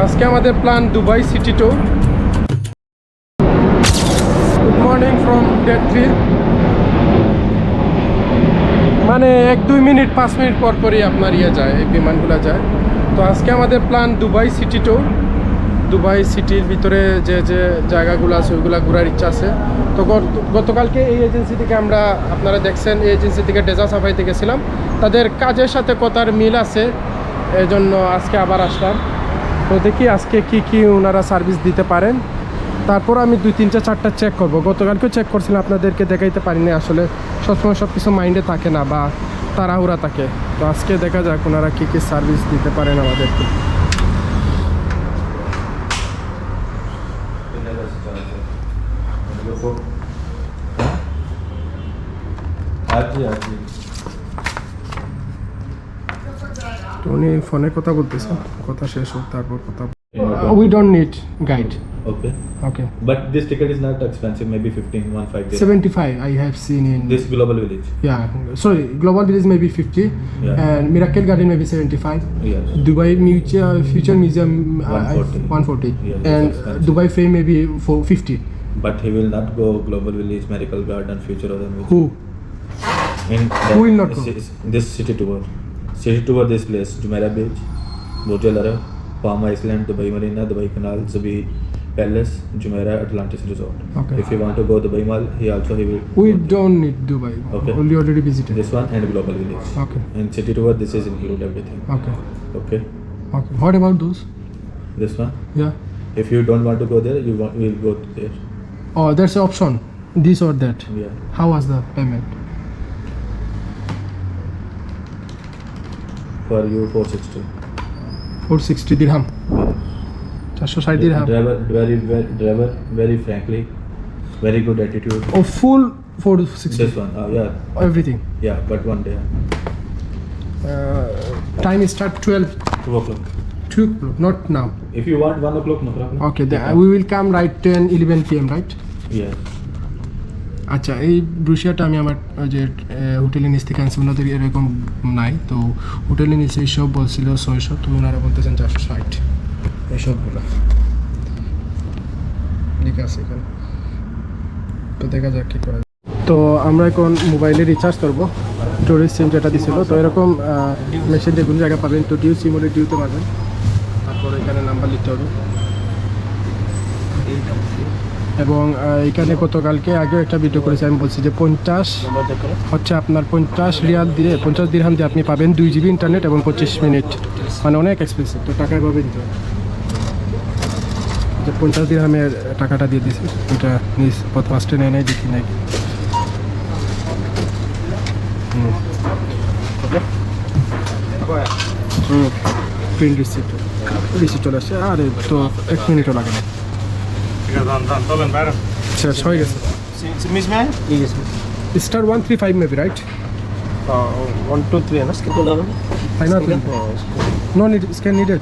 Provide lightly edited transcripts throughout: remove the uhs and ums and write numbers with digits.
আজকে আমাদের plan Dubai city tour. Good morning from day 3। মানে 1-2 মিনিট 5 মিনিট পর পরই আপনার যায়, এই বিমানগুলো যায়। তো আজকে আমাদের plan Dubai city tour. Dubai সিটির ভিতরে যে যে জায়গাগুলো আছে ওইগুলো ঘোরার ইচ্ছা আছে। তো গতকালকে এই এজেন্সি থেকে আমরা, আপনারা দেখছেন, এই এজেন্সি থেকে ডেজা সাফারিতে গেছিলাম। তাদের কাজের সাথে কথার মিল আছে, এই জন্য আজকে আবার আসলাম। তো দেখি আজকে কি ওনারা সার্ভিস দিতে পারেন। তারপর আমি 2-3-4টা চেক করব। গতকালকেও চেক করছিলাম, আপনাদেরকে দেখাইতে পারিনি। আসলে সবসময় সব কিছু মাইন্ডে থাকে না বা তাড়াহুড়া থাকে। তো আজকে দেখা যাক ওনারা কী সার্ভিস দিতে পারেন আমাদেরকে। তো উনি ফোনে কথা বলতেছেন, কথা শেষ হোক তারপর কথা। We don't need guide. Okay. But this ticket is not expensive, maybe 15 days. 75 I have seen in This global village. Yeah, sorry, Global Village maybe 50, Yeah. and Miracle Garden maybe 75. Yes. Dubai Future Museum 140. Yeah, And it's expensive. Dubai Fame maybe 50. But he will not go global village, Miracle Garden, Future of the Museum. Who? Who will not go? This city tour. City tour this place, Jumeirah Beach, Burj Al Arab, Palm Island, Dubai Marina, Dubai Canal, Zubi Palace, Jumeirah Atlantis Resort. Okay. If you want to go Dubai Mall, he will. We don't need Dubai. Okay. We already visited. This one and global village. Okay. In city tour, this is include everything. Okay. Okay. Okay. What about those? This one. Yeah. If you don't want to go there, will go there. Oh, there's an option. This or that. Yeah. How was the payment? For you 460. 460 dirham. 460 dirham. Driver, very frankly, very good attitude. Oh, full 460. This one, yeah, Everything. yeah, but one day, Time is start 12. 2 o'clock. 2 o'clock, not now. If you want 1 o'clock, no problem. Okay, we will come right 10-11 p.m. right? Yeah. আচ্ছা, এই ব্রুশিয়াটা আমি আমার যে হোটেলের নিচ থেকে আনছি, ওনাদের এরকম নাই। তো হোটেলের নিচে এইসব বলছিল 600, তো ওনারা বলতেছেন 460 এইসবগুলো। ঠিক আছে এখানে, তো দেখা যাক কী করা যায়। তো আমরা এখন মোবাইলে রিচার্জ করবো, টুরিস্ট সিম যেটা দিছিল। তো এরকম মেশিন যেগুলো জায়গা পাবেন, তো ডিউ সিম হলে ডিউতে পাবেন। তারপর এখানে নাম্বার লিখতে হবে। এবং এখানে গতকালকে আগেও একটা ভিডিও করেছি, আমি বলছি যে 50 হচ্ছে আপনার 50 রিয়াল দিয়ে, 50 দিরহাম দিয়ে আপনি পাবেন 2 GB ইন্টারনেট এবং 25 মিনিট। মানে অনেক এক্সপেন্সিভ, তো টাকা এভাবে দিতে হবে। যে 50 দিরহামের টাকাটা দিয়ে দিয়েছি, ওটা নিজ ফার্স্টে নেয় নাই, দেখি নাই। প্রিন্ট রিসিপ্ট চলে আসছে। আরে তো 1 মিনিটও লাগে না, শেষ হয়ে গেছে। Star 135 maybe, right? 1 2 3 है ना, इसके तो लगा I know. No need, scan needed.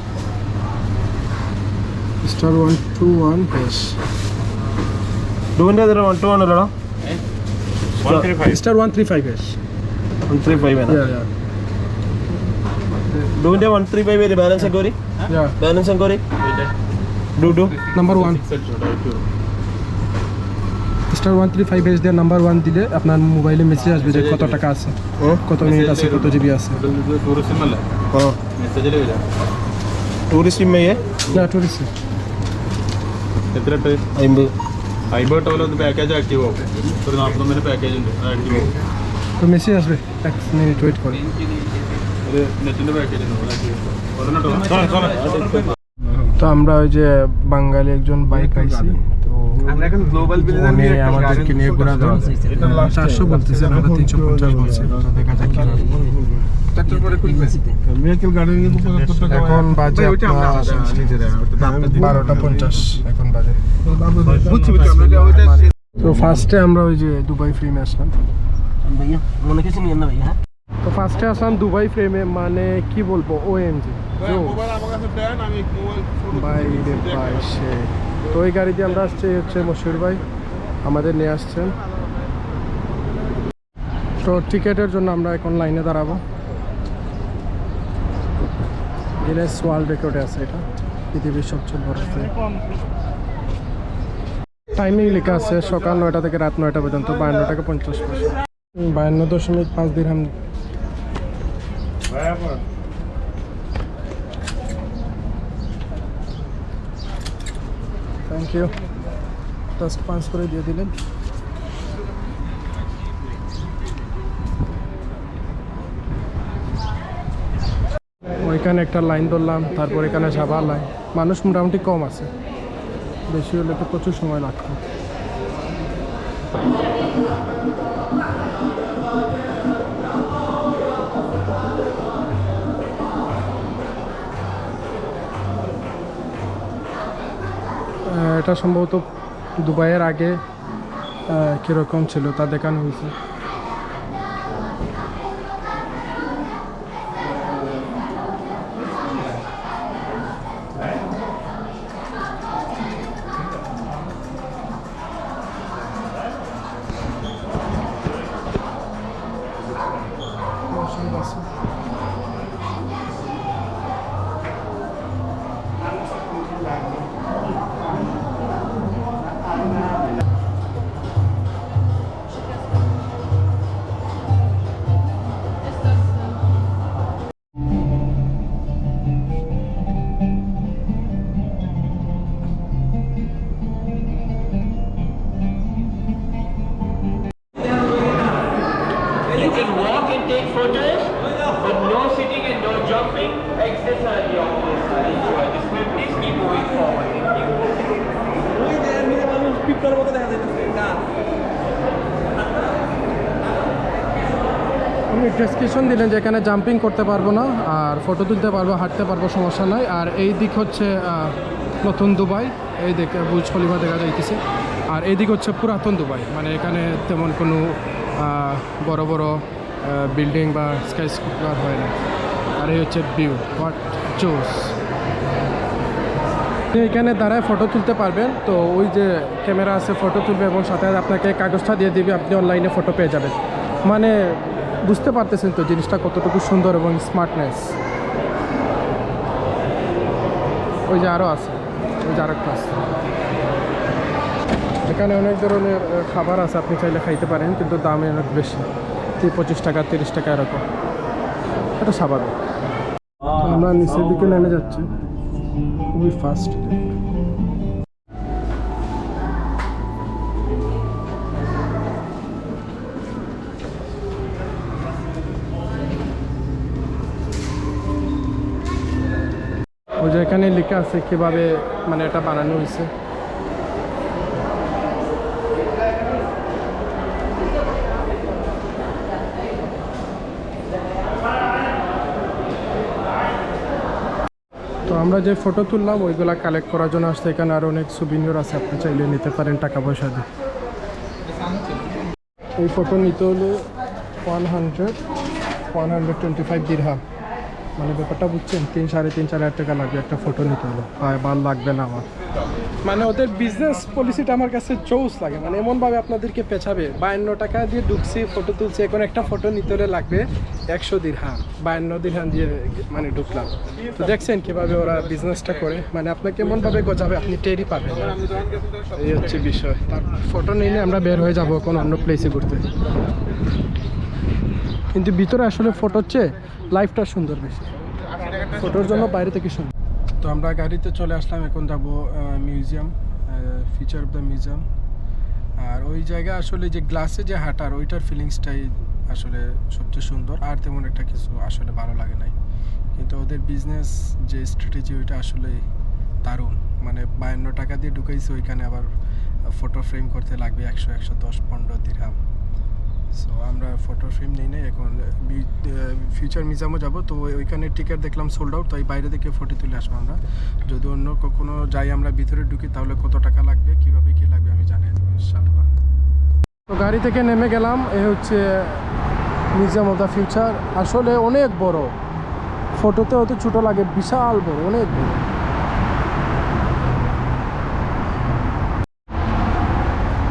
Star 121 yes. डूबने दे रहा 1 2 1 लड़ा 135. Star 135 yes. 135 है ना, Yeah. डूबने 135 मेरे बैलेंस है गोरी, Yeah. बैलेंस है गोरी, डू Number 1. Star 135 এস দিয়ে নাম্বার 1 দিলে আপনার মোবাইলে মেসেজ আসবে যে কত টাকা আছে, কত মিনিট আছে, কত জিবি আছে। हाँ टूरिस्ट में ये না টুরিস্ট अइंबे ഫൈബർ ടോൾ ഒന്ന് പാക്കേജ് ആക്റ്റീവ് ആവും. ഒരു 40 പാക്കേജ് ഉണ്ട്, ആക്റ്റീവ് ആവും. তো মেসেজ আসবে, 1 মিনিট ওয়েট করুন। ഒരു നെറ്റിന്റെ പാക്കേജ് ഉണ്ട്, তো আমরা ওই যে বাঙালি একজন বাইক পাইছি, তো আমরা এখন গ্লোবাল উনি আমাদেরকে নিয়ে ঘোরা দেওয়া 400 বলতেছে, আমরা 350 বলছি। তো দেখা যাক কি হয়। ট্রাক্টর পরে খুলবে মিরাকেল গার্ডেন এর উপর কত টাকা এখন বাজে আপনার 12:50 এখন বাজে। বুঝছি আমরা ওইটা তো ফার্স্টে আমরা ওই যে দুবাই ফ্রেমে আসলাম। भैया মনে কিছু নিয়ে না ভাইয়া। তো ফার্স্টে আসলাম দুবাই ফ্রেমে, মানে কি বলবো, ওএমজি ভাই রে ভাই সে। তো ওই গাড়ি দিয়ে আমরা আসছি, হচ্ছে মশিউর ভাই আমাদের নিয়ে আসছেন। তো টিকেটের জন্য আমরা এখন লাইনে দাঁড়াবো। গিনেস ওয়ার্ল্ড রেকর্ডে আছে এটা। পৃথিবীর সবচেয়ে বড় ফ্লাইট। টাইমিং লেখা আছে সকাল 9টা থেকে রাত 9টা পর্যন্ত, 52 টাকা 50 পয়সা, 52.5 দিরহাম। থ্যাংক ইউ, জাস্ট 5 করে দিয়ে দিলেন। ওইখানে একটা লাইন ধরলাম, তারপর এখানে সাবার লাইন, মানুষ মোটামুটি কম আছে, বেশি হলে তো প্রচুর সময় লাগতো। এটা সম্ভবত দুবাইয়ের আগে কীরকম ছিল তা দেখানো হয়েছে। You can walk and take photos, but no sitting and no jumping. Exits are the obvious. This way, please keep moving forward. উনি ডেসক্রিপশন দিলেন যে এখানে জাম্পিং করতে পারবো না, আর ফটো তুলতে পারবো, হাঁটতে পারবো, সমস্যা নাই। আর এই দিক হচ্ছে নতুন দুবাই, এই দিকে বুর্জ খলিফা দেখা যাইতেছে। আর এই দিক হচ্ছে পুরাতন দুবাই, মানে এখানে তেমন কোনো বড় বড় বিল্ডিং বা স্কাই স্ক্রাইবার হয় না। আর এই হচ্ছে ভিউ, হোয়াট জোস। এখানে দাঁড়ায় ফটো তুলতে পারবেন, তো ওই যে ক্যামেরা আছে, ফটো তুলবে এবং সাথে আপনাকে কাগজটা দিয়ে দিবে, আপনি অনলাইনে ফটো পেয়ে যাবেন। মানে বুঝতে পারতেছেন তো জিনিসটা কতটুকু সুন্দর এবং স্মার্টনেস। ওই যে আরও আছে, ওই যে আরও একটা আছে। এখানে অনেক ধরনের খাবার আছে, আপনি চাইলে খাইতে পারেন, কিন্তু দামে অনেক বেশি, 25 টাকা 30 টাকা এরকম। এটা স্বাভাবিক। আমরা নিচের দিকে নেমে যাচ্ছি, খুবই ফাস্ট। ওই যে এখানে লেখা আছে কিভাবে মানে এটা বানানো হয়েছে। তো আমরা যে ফটো তুললাম ওইগুলা কালেক্ট করার জন্য আসছে। এখানে আরও অনেক সুবিনিয়র আছে, আপনি চাইলে নিতে পারেন টাকা পয়সা দিয়ে। এই ফটো নিতে হলে 125 দিরহাম, মানে ব্যাপারটা বুঝছেন, 3-4.5 টাকা লাগবে একটা ফটো নিতে হলে। ভালো লাগবে না আমার, মানে ওদের বিজনেস পলিসিটা আমার কাছে চৌস লাগে। মানে এমনভাবে আপনাদেরকে পেছাবে, 52 টাকা দিয়ে ঢুকছি, ফটো তুলছি, এখন একটা ফটো নিতে হলে লাগবে 100 দিরহাম, 52 দিরহাম দিয়ে মানে ঢুকলাম। তো দেখছেন কীভাবে ওরা বিজনেসটা করে, মানে আপনাকে এমনভাবে গোছাবে আপনি টেরই পাবেন। এই হচ্ছে বিষয়। তার ফটো নিলে আমরা বের হয়ে যাবো কোনো অন্য প্লেসে ঘুরতে, কিন্তু ভিতরে আসলে ফটোর চেয়ে লাইফটা সুন্দর বেশি, ফটোর জন্য বাইরে থেকে সুন্দর। তো আমরা গাড়িতে চলে আসলাম, এখন যাব museum, feature of the museum. আর ওই জায়গা আসলে যে গ্লাসে যে হাঁটার ওইটার ফিলিংসটাই আসলে সবচেয়ে সুন্দর, আর তেমন একটা কিছু আসলে ভালো লাগে নাই। কিন্তু ওদের বিজনেস যে স্ট্র্যাটেজি ওইটা আসলে দারুণ। মানে 52 টাকা দিয়ে ঢুকাইছে, ওইখানে আবার ফটো ফ্রেম করতে লাগবে 100-110-15 দিরহাম। সো আমরা ফটো ফ্রেম নিই না, এখন ফিউচার মিউজিয়ামও যাবো। তো ওইখানে টিকিট দেখলাম সোল্ড আউট, তাই বাইরে থেকে ফটো তুলে আসবো আমরা। যদি অন্য কখনো যাই আমরা ভিতরে ঢুকি তাহলে কত টাকা লাগবে, কীভাবে কী লাগবে আমি জানিয়ে দেবো ইনশাআল্লাহ। তো গাড়ি থেকে নেমে গেলাম, এ হচ্ছে মিউজিয়াম অফ দ্য ফিউচার। আসলে অনেক বড়, ফটোতে অত ছোটো লাগে, বিশাল বড়, অনেক বড়।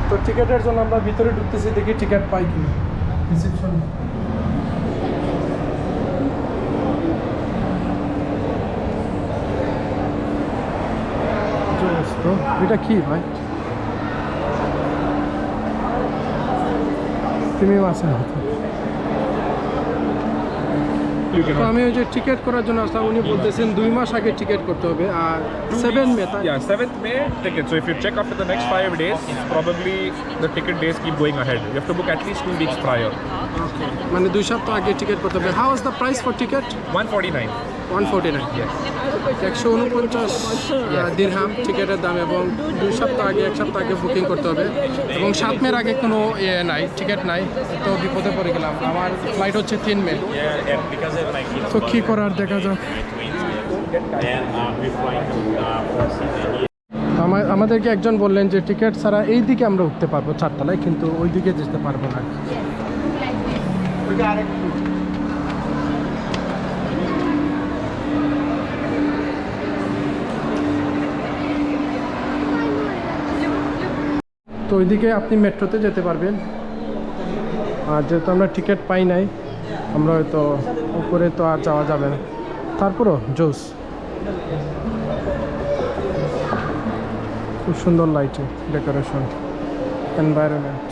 তো টিকিটের জন্য আমরা ভিতরে ঢুকতেছি, দেখি টিকিট পাই কিনা। রিসেপশন জোস্ত এটা কি ভাই তুমি আছে না তো আমি ওই যে টিকিট করার জন্য আসলাম উনি বলতেছেন 2 মাস আগে টিকিট করতে হবে আর 7 মে Yeah, 7th May ticket. So if you check after the next 5 days, probably the ticket days keep going ahead. You have to book at least 2 weeks prior. মানে 2 সপ্তাহ আগে টিকিট করতে হবে how is the price for ticket 149. 149 Yes. 149 দিরহাম টিকিটের দাম এবং 2 সপ্তাহ আগে 1 সপ্তাহ আগে বুকিং করতে হবে এবং 7 মের আগে কোনো নাই টিকিট নাই তো বিপদে পড়ে গেলাম আমার ফ্লাইট হচ্ছে 3 মে তো কী করার দেখা যাক আমাদেরকে একজন বললেন যে টিকিট ছাড়া এই দিকে আমরা উঠতে পারবো 4 তলায় কিন্তু ওই দিকে যেতে পারবো না তো ওইদিকে আপনি মেট্রোতে যেতে পারবেন আর যেহেতু আমরা টিকিট পাই নাই আমরা হয়তো উপরে তো আর যাওয়া যাবে না তারপরও জোস খুব সুন্দর লাইটিং ডেকোরেশন এনভায়রনমেন্ট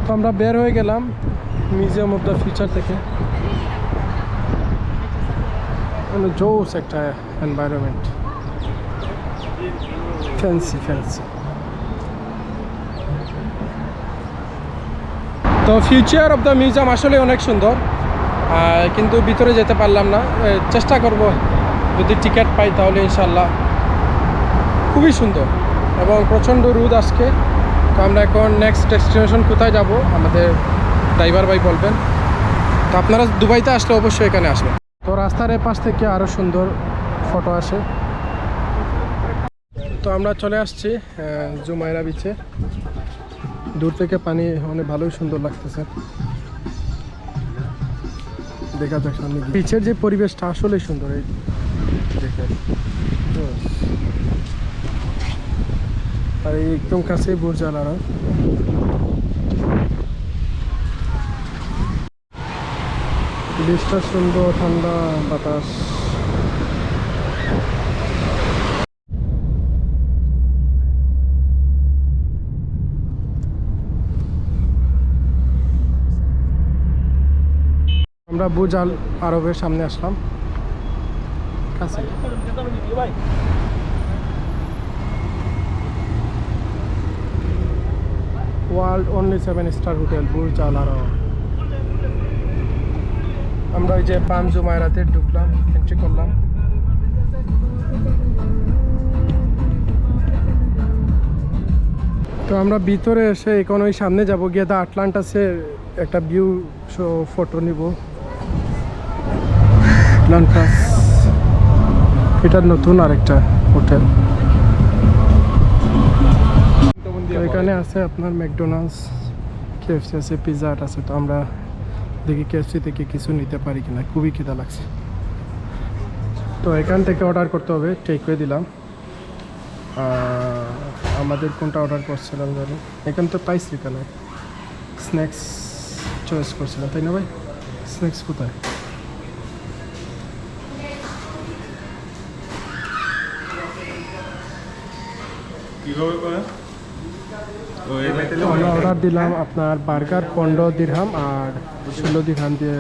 তো আমরা বের হয়ে গেলাম মিউজিয়াম অফ দ্য ফিউচার থেকে জোস একটা এনভায়রনমেন্ট ফ্যান্সি তো ফিউচার অফ দ্য মিউজিয়াম আসলে অনেক সুন্দর কিন্তু ভিতরে যেতে পারলাম না চেষ্টা করব যদি টিকিট পাই তাহলে ইনশাল্লাহ খুবই সুন্দর এবং প্রচণ্ড রোদ আজকে তো আমরা এখন নেক্সট ডেস্টিনেশন কোথায় যাব আমাদের ড্রাইভার ভাই বলবেন তো আপনারা দুবাইতে আসলে অবশ্যই এখানে আসবেন তো রাস্তার এপাশ থেকে আরও সুন্দর ফটো আসে তো আমরা চলে আসছি জুমাইরা বিচে দূর থেকে পানি অনেক ভালোই সুন্দর লাগতেছে দেখা যাক সামনে বিচের যে পরিবেশটা আসলেই সুন্দর এই দেখে আর এই একদম কাছেই বুর্জ আল আরব বিচটা সুন্দর ঠান্ডা বাতাস আমরা বুর্জ আল আরবের সামনে আসলাম কাছে world only seven star hotel Burj Al Arab আমরা ওই যে পাম জুমাইরাতে ঢুকলাম এন্ট্রি করলাম তো আমরা ভিতরে এসে এখন ওই সামনে যাব গিয়ে দা আটলান্টাসের একটা ভিউ ফটো নিব আটলান্টাস এটা নতুন আরেকটা হোটেল এখানে আছে আপনার ম্যাকডোনাল্ডস কেএফসি আছে পিৎজা হাট আছে তো আমরা দেখি কেএফসি থেকে কিছু নিতে পারি কিনা খুবই খিদা লাগছে তো এখান থেকে অর্ডার করতে হবে টেক করে দিলাম আমাদের কোনটা অর্ডার করছিলাম জানি এখান তো প্রাইস লেখা নয় স্ন্যাক্স চয়েস করছিলাম তাই না ভাই স্ন্যাক্স কোথায় আমরা অর্ডার দিলাম আপনার বার্গার 15 দিরহাম আর 16 দিরহাম দিয়ে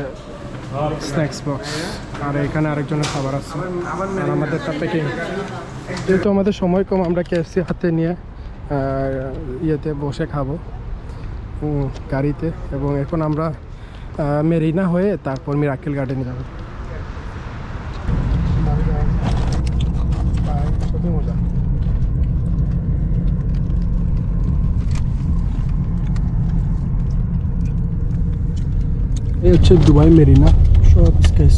স্ন্যাক্স বক্স আর এখানে আরেকজনের খাবার আছে আর আমাদের তার প্যাকিং যেহেতু আমাদের সময় কম আমরা কেএফসি হাতে নিয়ে ইয়েতে বসে খাবো গাড়িতে এবং এখন আমরা মেরিনা হয়ে তারপর মিরাকেল গার্ডেনে যাবো খুবই মজা এই হচ্ছে দুবাই মেরিনা সব স্কাই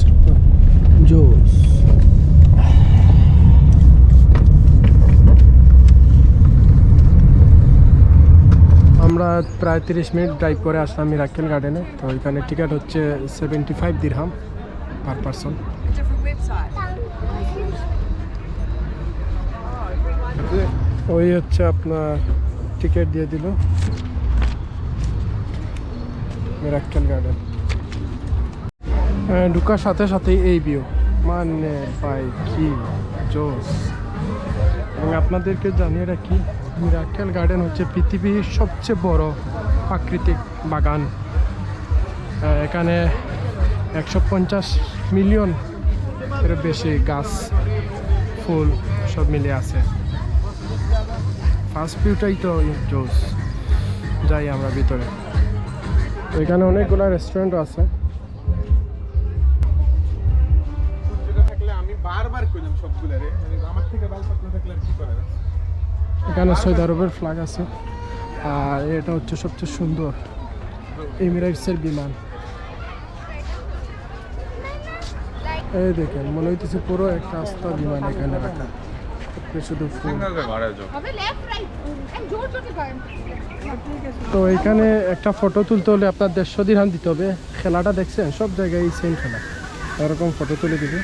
জোস আমরা প্রায় 30 মিনিট ড্রাইভ করে আসলাম মিরাকেল গার্ডেনে তো এখানে টিকিট হচ্ছে 75 দিরহাম পার পারসন ওই হচ্ছে আপনার টিকিট দিয়ে দিল মিরাকেল গার্ডেন ঢুকার সাথে সাথেই এই ভিউ মানে ভাই কি জোস। এবং আপনাদেরকে জানিয়ে রাখি, মিরাক্কেল গার্ডেন হচ্ছে পৃথিবীর সবচেয়ে বড় প্রাকৃতিক বাগান। এখানে 150 মিলিয়ন এর বেশি গাছ, ফুল সব মিলে আছে। ফার্স্ট ভিউটাই তো জোস। যাই আমরা ভিতরে। এখানে অনেকগুলো রেস্টুরেন্ট আছে। আমি বারবার কইলাম সবগুলারে, আমার থেকে বাল পাতলা থাকলে আর কি করে। এখানে সৌদি আরবের ফ্ল্যাগ আছে। আর এটা হচ্ছে সবচেয়ে সুন্দর এমিরেটসের বিমান। এই দেখেন, মনে হইতেছে পুরো একটা আস্তা বিমান এখানে রাখা, শুধু ফুল। তো এখানে একটা ফটো তুলতে হলে আপনার 150 দিরহাম দিতে হবে। খেলাটা দেখছেন, সব জায়গায় সেম খেলা, এরকম ফটো তুলে দিবে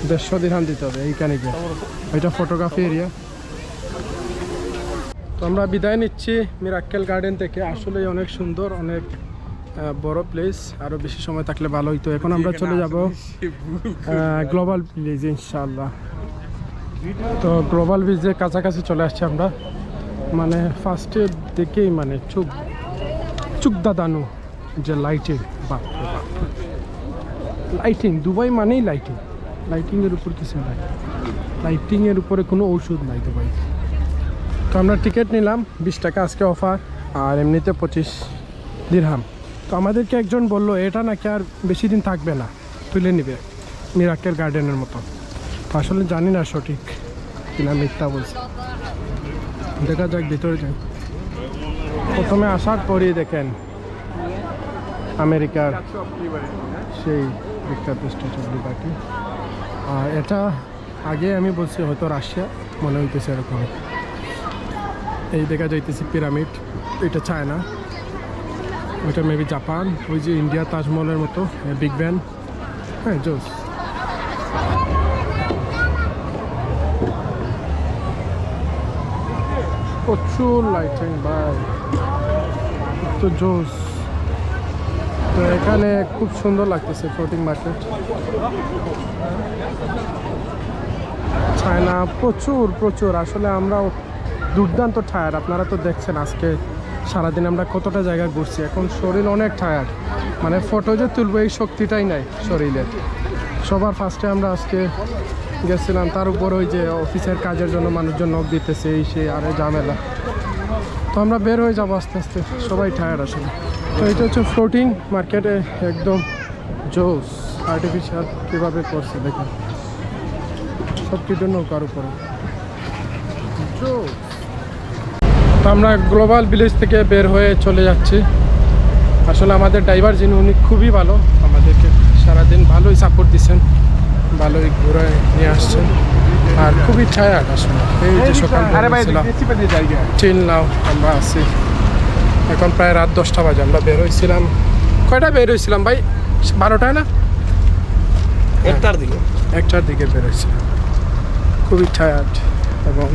150 দিরহাম দিতে হবে এইখানে গিয়ে। এটা ফটোগ্রাফি এরিয়া। তো আমরা বিদায় নিচ্ছি মিরাক্কেল গার্ডেন থেকে। আসলে অনেক সুন্দর, অনেক বড় প্লেস। আরও বেশি সময় থাকলে ভালো হইতো। এখন আমরা চলে যাব গ্লোবাল ভিলেজ ইনশাআল্লাহ। তো গ্লোবাল ভিলেজের কাছাকাছি চলে আসছি আমরা। মানে ফার্স্টে দেখেই মানে চুক দাদানো যে লাইটিং, বাপ রে বাপ। লাইটিং, দুবাই মানেই লাইটিং। লাইটিংয়ের উপর কিছু নাই, লাইটিংয়ের উপরে কোনো ঔষধ নাই দুবাই। তো আমরা টিকিট নিলাম 20 টাকা আজকে অফার, আর এমনিতে 25 দিরহাম। তো আমাদেরকে একজন বললো এটা নাকি আর বেশি দিন থাকবে না, তুলে নিবে মিরাক্কেল গার্ডেনের মতো। তো আসলে জানি না সঠিক কিনা, মিথ্যা বলছে। দেখা যাক, ভিতরে যাই। প্রথমে আসার পরই দেখেন আমেরিকার সেই বিখ্যাত স্ট্যাচু অফ লিবার্টি। আর এটা আগে আমি বলছি হয়তো রাশিয়া, মনে হইতেছে এরকম। এই দেখা যাইতেছে পিরামিড, এটা চায়না, ওইটা মেবি জাপান। ওই যে ইন্ডিয়া তাজমহলের মতো বিগ ব্যান। হ্যাঁ, জোস। প্রচুর লাইটিং ভাই, তো জোস। তো এখানে খুব সুন্দর লাগতেছে ফ্লোটিং মার্কেট। চায়না প্রচুর প্রচুর। আসলে আমরা দুর্দান্ত টায়ার্ড, আপনারা তো দেখছেন আজকে সারাদিন আমরা কতটা জায়গা ঘুরছি। এখন শরীর অনেক টায়ার্ড, মানে ফটো যে তুলবো এই শক্তিটাই নাই শরীরে। সবার ফার্স্টে আমরা আজকে গেছিলাম, তার উপর ওই যে অফিসের কাজের জন্য মানুষজন নক দিতেছে, এই সেই আরে ঝামেলা। তো আমরা বের হয়ে যাবো আস্তে আস্তে, সবাই টায়ার্ড আসলে। তো এটা হচ্ছে ফ্লোটিং মার্কেটে, একদম জোস। আর্টিফিশিয়াল কীভাবে করছে দেখুন, সব কিছু নৌকার উপরে জোস। তো আমরা গ্লোবাল ভিলেজ থেকে বের হয়ে চলে যাচ্ছি। আসলে আমাদের ড্রাইভার যিনি, উনি খুবই ভালো, আমাদেরকে সারাদিন ভালোই সাপোর্ট দিচ্ছেন, ভালোই ঘুরে নিয়ে আসছেন। আর খুবই টায়ার্ড আসলে, এই যে সকাল চিল নাও আমরা আছি। এখন প্রায় রাত 10টা বাজে। আমরা বের হয়েছিলাম, কয়টায় বের হয়েছিলাম ভাই? 12টায় না? 1টার দিকে বের হয়েছিলাম। খুবই টায়ার্ড। এবং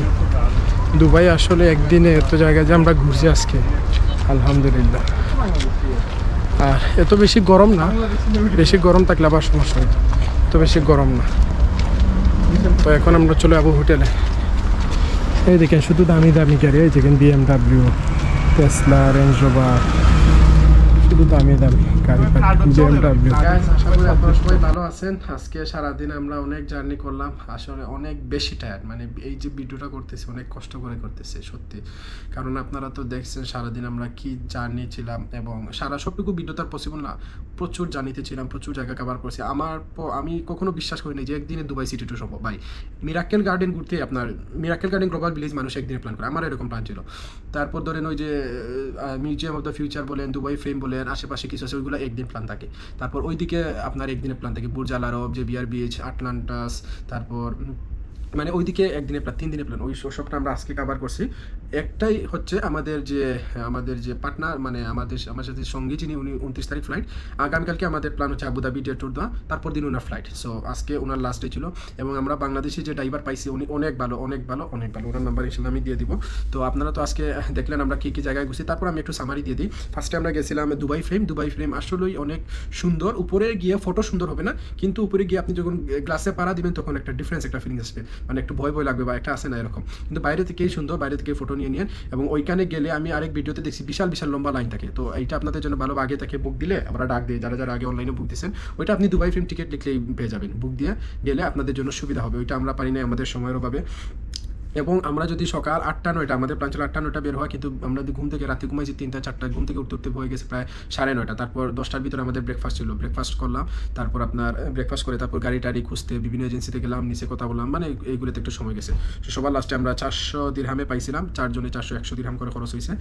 দুবাই আসলে একদিনে এত জায়গায় যে আমরা ঘুরছি আজকে, আলহামদুলিল্লাহ। আর এত বেশি গরম না, বেশি গরম থাকলে আবার সমস্যা হতো, এত বেশি গরম না। তো এখন আমরা চলে যাবো হোটেলে। এই দেখেন শুধু দামি দামি গাড়ি, এই দেখেন BMW, টেসলা, রেঞ্জ রোভার, শুধু দামি দামি গাড়ি, BMW। আশা করি আপনারা সবাই ভালো আছেন। আজকে সারাদিন আমরা অনেক জার্নি করলাম, আসলে অনেক বেশি টায়ার্ড। মানে এই যে ভিডিওটা করতেছি অনেক কষ্ট করে করতেছি সত্যি, কারণ আপনারা তো দেখছেন সারাদিন আমরা কি জার্নি ছিলাম। এবং সবটুকু ভিডিও তো আর পসিবল না, প্রচুর জার্নিতে ছিলাম, প্রচুর জায়গা কভার করছি। আমি কখনো বিশ্বাস করিনি যে একদিনে দুবাই সিটি টু সম্ভব। ভাই মিরাক্কেল গার্ডেন ঘুরতে, আপনার মিরাক্কেল গার্ডেন গ্লোবাল ভিলেজ মানুষ একদিনে প্ল্যান করে, আমার এরকম প্ল্যান ছিল। তারপর ধরেন ওই যে মিউজিয়াম অফ দ্য ফিউচার বলেন, দুবাই ফ্রেম বলেন, আশেপাশে কিছু আছে, ওইগুলো একদিন প্ল্যান থাকে। তারপর ওইদিকে আপনার একদিনের প্ল্যান থাকে, বুর্জ আল আরব, জেবিআর বিচ, আটলান্টাস, তারপর মানে ওইদিকে একদিনের প্ল্যান, 3 দিনের প্ল্যান। ওই সবটা আমরা আজকে কভার করছি একটাই হচ্ছে আমাদের যে পার্টনার মানে আমার সাথে সঙ্গী যিনি, উনি 29 তারিখ ফ্লাইট। আগামীকালকে আমাদের প্ল্যান হচ্ছে আবুধাবি ডে ট্যুর দেওয়া, তারপর দিন ওনার ফ্লাইট। সো আজকে ওনার লাস্ট ডে ছিল এবং আমরা বাংলাদেশি যে ড্রাইভার পাইছি উনি অনেক ভালো। ওনার নাম্বার ইনশাল্লাহ আমি দিয়ে দিব। তো আপনারা তো আজকে দেখলেন আমরা কী জায়গায় ঘুরছি। তারপর আমি একটু সামারি দিয়ে দিই। ফার্স্টে আমরা গেছিলাম দুবাই ফ্রেম আসলেই অনেক সুন্দর। উপরে গিয়ে ফটো সুন্দর হবে না, কিন্তু উপরে গিয়ে আপনি যখন গ্লাসে পাড়া দিবেন তখন একটা ডিফারেন্স, একটা ফিলিংস আসবে, মানে একটু ভয় লাগবে বা একটা আসে না এরকম। কিন্তু বাইরে থেকেই সুন্দর, বাইরে থেকে ফটো নিয়ে নিন। এবং ওইখানে গেলে আমি আরেক ভিডিওতে দেখছি বিশাল লম্বা লাইন থাকে। তো এইটা আপনাদের জন্য ভালো, আগে থেকে বুক দিলে আমরা ডাক দিই, যারা আগে অনলাইনে বুক দিচ্ছেন ওইটা আপনি দুবাই ফ্রেম টিকিট লিখলেই পেয়ে যাবেন। বুক দিয়ে গেলে আপনাদের জন্য সুবিধা হবে। ওইটা আমরা পারি না আমাদের সময়ের অভাবে। এবং আমরা যদি সকাল 8টা-9টা, আমাদের প্ল্যান ছিল 8টা-9টা বের হয়, কিন্তু আমরা যদি ঘুম থেকে রাতে ঘুমাইছি 3টা-4টা, ঘুম থেকে উঠতে হয়ে গেছে প্রায় 9:30। তারপর 10টার ভিতরে আমাদের ব্রেকফাস্ট ছিল, ব্রেকফাস্ট করলাম। তারপর আপনার ব্রেকফাস্ট করে তারপর গাড়ি খুঁজতে বিভিন্ন এজেন্সিতে গেলাম, নিচে কথা বললাম, মানে এইগুলোতে একটু সময় গেছে। সবার লাস্টে আমরা 400 দিরহামে পাইছিলাম, 4 জনে 100 দিরহাম করে খরচ হয়েছে।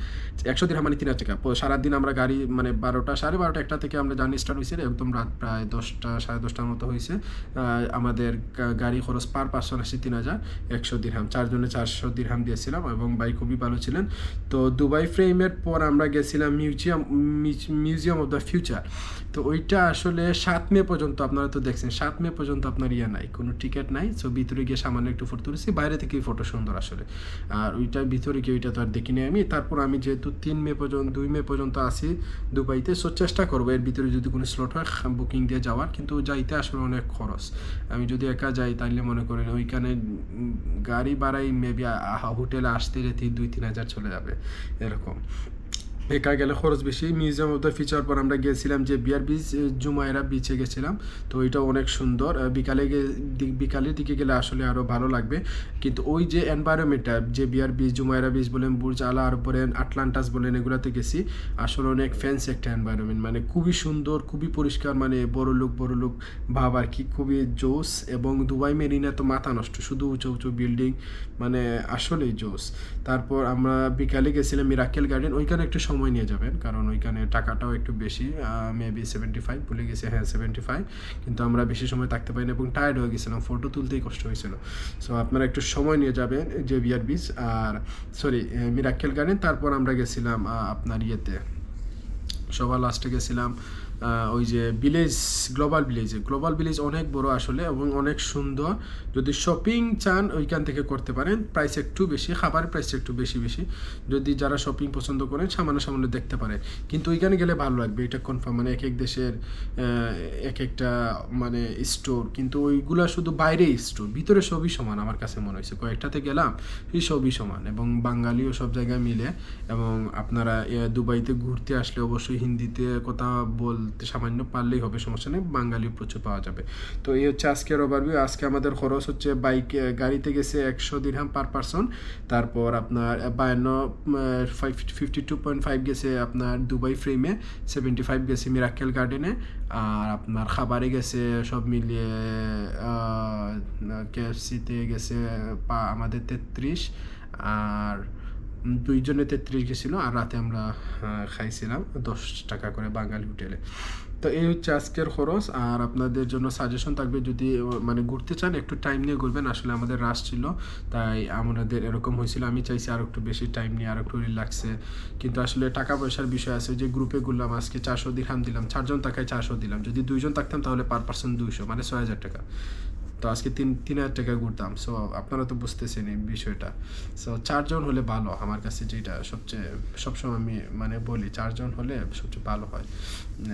100 দিরহাম মানে 3000 টাকা। সারাদিন আমরা গাড়ি মানে 12টা, 1:30 থেকে আমরা জার্নি স্টার্ট হয়েছে, একদম রাত প্রায় 10টা, 10:30টার মতো হয়েছে। আমাদের গাড়ি খরচ পার পার্সন আসছে 3100 দিরহাম, 4 জনে 400 দিরহাম দিয়েছিলাম এবং ভাই খুবই ভালো ছিলেন। তো দুবাই ফ্রেমের পর আমরা গেছিলাম মিউজিয়াম অফ দ্য ফিউচার। তো ওইটা আসলে 7 মে পর্যন্ত, আপনারা তো দেখছেন 7 মে পর্যন্ত আপনার নাই, কোনো টিকিট নাই। সো ভিতরে গিয়ে সামান্য একটু ফটো তুলেছি, বাইরে থেকেই ফটো সুন্দর আসলে। আর ওইটার ভিতরে গিয়ে ওইটা তো আর দেখিনি আমি। তারপর আমি যেহেতু 2 মে পর্যন্ত আসি দুবাইতে, সো চেষ্টা করবো এর ভিতরে যদি কোনো স্লট হয় বুকিং দিয়ে যাওয়ার, কিন্তু যাইতে আসলে অনেক খরচ। আমি যদি একা যাই তাহলে মনে করেন ওইখানে গাড়ি ভাড়াই মেবি হোটেলে আসতে যেতে 2-3 হাজার চলে যাবে এরকম। একা গেলে খরচ বেশি। মিউজিয়াম অফ দ্য ফিউচার পর আমরা গিয়েছিলাম যে বিয়ার বিচ, জুমাইরা বিচে গেছিলাম। তো ওইটা অনেক সুন্দর। বিকালের দিকে গেলে আসলে আরও ভালো লাগবে। কিন্তু ওই যে এনভায়রনমেন্টটা, যে বিয়ার বিচ, জুমাইরা বিচ বলেন, বুর্জ আলা আর বলেন, আটলান্টাস বলেন, এগুলোতে গেছি, আসলে অনেক ফ্যান্সি একটা এনভায়রনমেন্ট, মানে খুবই সুন্দর, খুবই পরিষ্কার, মানে বড় লোক ভাব আর কি, খুবই জোস। এবং দুবাই মেরিনা তো মাথা নষ্ট, শুধু উঁচু বিল্ডিং, মানে আসলেই জোস। তারপর আমরা বিকালে গেছিলাম মিরাকেল গার্ডেন। ওইখানে একটু সময় নিয়ে যাবেন, কারণ ওইখানে টাকাটাও একটু বেশি, মেবি 75, ভুলে গেছি, হ্যাঁ 75। কিন্তু আমরা বেশি সময় থাকতে পারিনি এবং টায়ার্ড হয়ে গেছিলাম, ফটো তুলতেই কষ্ট হয়েছিল। সো আপনারা একটু সময় নিয়ে যাবেন যে বিয়ার বিচ আর মিরাকেল গার্ডেন। তারপর আমরা গেছিলাম আপনার সবার লাস্টে গেছিলাম ওই যে গ্লোবাল ভিলেজ অনেক বড় আসলে এবং অনেক সুন্দর। যদি শপিং চান ওইখান থেকে করতে পারেন, প্রাইস একটু বেশি, খাবারের প্রাইস একটু বেশি। যদি যারা শপিং পছন্দ করেন সামান্য দেখতে পারেন, কিন্তু ওইখানে গেলে ভালো লাগবে, এটা কনফার্ম। মানে এক দেশের একটা মানে স্টোর, কিন্তু ওইগুলা শুধু বাইরে স্টোর, ভিতরে সবই সমান আমার কাছে মনে হয়েছে। কয়েকটাতে গেলাম সবই সমান এবং বাঙালিও সব জায়গায় মিলে। এবং আপনারা দুবাইতে ঘুরতে আসলে অবশ্যই হিন্দিতে কথা বলতে সামান্য পারলেই হবে, সমস্যা নেই, বাঙালিও প্রচুর পাওয়া যাবে। তো এই হচ্ছে আজকের ওভারভিউ। আজকে আমাদের খরচ হচ্ছে গাড়িতে গেছে 100 দিরহাম পার পারসন। তারপর আপনার 52.5 গেছে আপনার দুবাই ফ্রেমে, 75 গেছে মিরাকেল গার্ডেনে, আর আপনার খাবারে গেছে সব মিলিয়ে KFC-তে গেছে আমাদের 33, আর 2 জনে 33 গেছিলো। আর রাতে আমরা খাইছিলাম 10 টাকা করে বাঙালি হোটেলে। তো এই হচ্ছে আজকের খরচ। আর আপনাদের জন্য সাজেশন থাকবে, যদি মানে ঘুরতে চান একটু টাইম নিয়ে ঘুরবেন। আসলে আমাদের রাশ ছিল, তাই আমাদের এরকম হয়েছিল। আমি চাইছি আর একটু বেশি টাইম নিয়ে, আর একটু রিল্যাক্সে, কিন্তু আসলে টাকা পয়সার বিষয় আছে। যে গ্রুপে ঘুরলাম আজকে 400 দিরহাম দিলাম, 4 জন টাকায় 400 দিলাম। যদি 2 জন থাকতাম তাহলে পার পার্সন 200, মানে 6000 টাকা। তো আজকে 3000 টাকা ঘুরতাম। সো আপনারা তো বুঝতেছেন এই বিষয়টা। সো 4 জন হলে ভালো, আমার কাছে যেটা সবসময় আমি মানে বলি, 4 জন হলে সবচেয়ে ভালো হয়।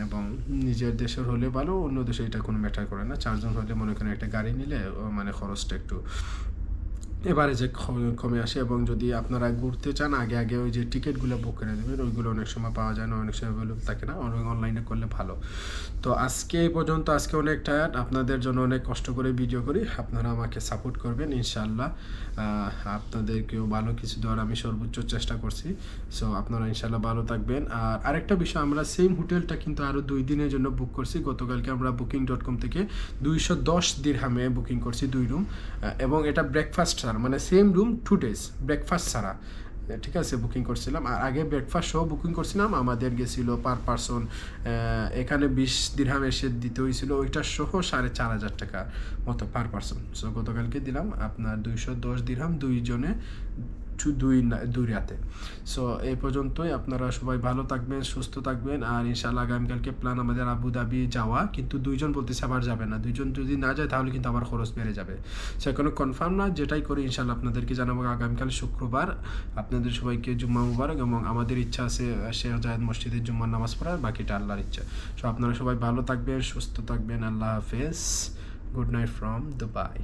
এবং নিজের দেশের হলে ভালো, অন্য দেশে এটা কোনো ম্যাটার করে না। 4 জন হলে মনে করেন একটা গাড়ি নিলে মানে খরচটা একটু এবারে যে কমে আসে। এবং যদি আপনারা ঘুরতে চান আগে ওই যে টিকিটগুলো বুক করে দেবেন, ওইগুলো অনেক সময় পাওয়া যায় না, অনেক সময় অ্যাভেলেবল থাকে না, অনলাইনে করলে ভালো। তো আজকে এই পর্যন্ত। আজকে অনেক টায়ার্ড, আপনাদের জন্য অনেক কষ্ট করে ভিডিও করি, আপনারা আমাকে সাপোর্ট করবেন ইনশাআল্লাহ। আপনাদেরকেও ভালো কিছু দেওয়ার আমি সর্বোচ্চ চেষ্টা করছি। সো আপনারা ইনশাআল্লাহ ভালো থাকবেন। আর আরেকটা বিষয়, আমরা সেম হোটেলটা কিন্তু আরও 2 দিনের জন্য বুক করছি। গতকালকে আমরা booking.com থেকে 210 দিরহামে বুকিং করছি 2 রুম, এবং এটা ব্রেকফাস্ট মানে সেম রুম 2 days ব্রেকফাস্ট ছাড়া, ঠিক আছে, বুকিং করছিলাম। আর আগে ব্রেকফাস্ট সহ বুকিং করছিলাম, আমাদের গেছিলো পার পারসন এখানে 20 দিরহাম এসে দিতে হয়েছিল, ওইটা সহ 4500 টাকা মতো পার পারসন। সো গতকালকে দিলাম আপনার 210 দিরহাম 2 জনে দুই রাতে। সো এই পর্যন্তই, আপনারা সবাই ভালো থাকবেন, সুস্থ থাকবেন। আর ইনশাআল্লাহ আগামীকালকে প্ল্যান আমাদের আবুধাবি যাওয়া, কিন্তু 2 জন বলতেছে আবার যাবে না, 2 জন যদি না যায় তাহলে কিন্তু আবার খরচ বেড়ে যাবে। সে কোনো কনফার্ম না, যেটাই করি ইনশাআল্লাহ আপনাদেরকে জানাবো। আগামীকাল শুক্রবার, আপনাদের সবাইকে জুম্মা মুবারক, এবং আমাদের ইচ্ছা আছে শেখ জায়েদ মসজিদে জুম্মার নামাজ পড়ার, বাকিটা আল্লাহর ইচ্ছা। সো আপনারা সবাই ভালো থাকবেন, সুস্থ থাকবেন। আল্লাহ হাফেজ, গুড নাইট ফ্রম দুবাই।